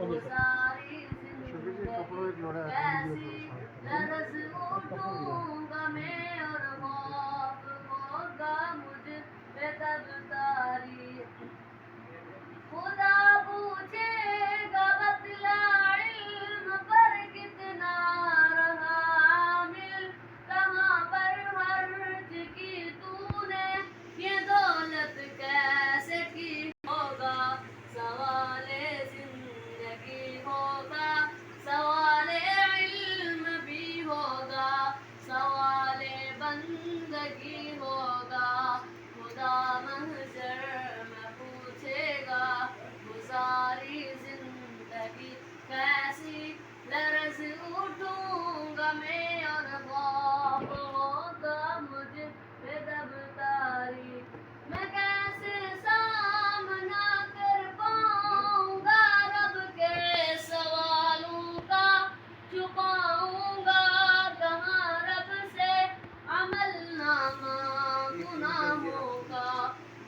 گزاری زندگی کیسی لرز اٹھوں گا میں اور خوف ہوگا مجھ پہ تب تاری خدا پوچھے گا بتلا علم پر کتنا رہا عامل کہاں پر خرچ کی تو نے یہ دولت کیسے کی ہوگا سوال زندگی ہوگا سوال علم بھی ہوگا سوال بندگی ہوگا خدا محشر میں پوچھے گا گزاری زندگی کیسی لرز اٹھوں گا میں اور خوف ہوگا مجھ پہ دب تاری میں کیسے سامنا کر پاؤں گا رب کے سوالوں کا چھپاؤں گا کہاں رب سے عمل نامہ گناہوں کا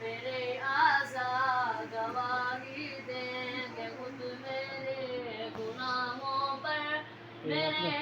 میرے اعضاء گواہی دیں گے خود میرے گناہوں پر میرے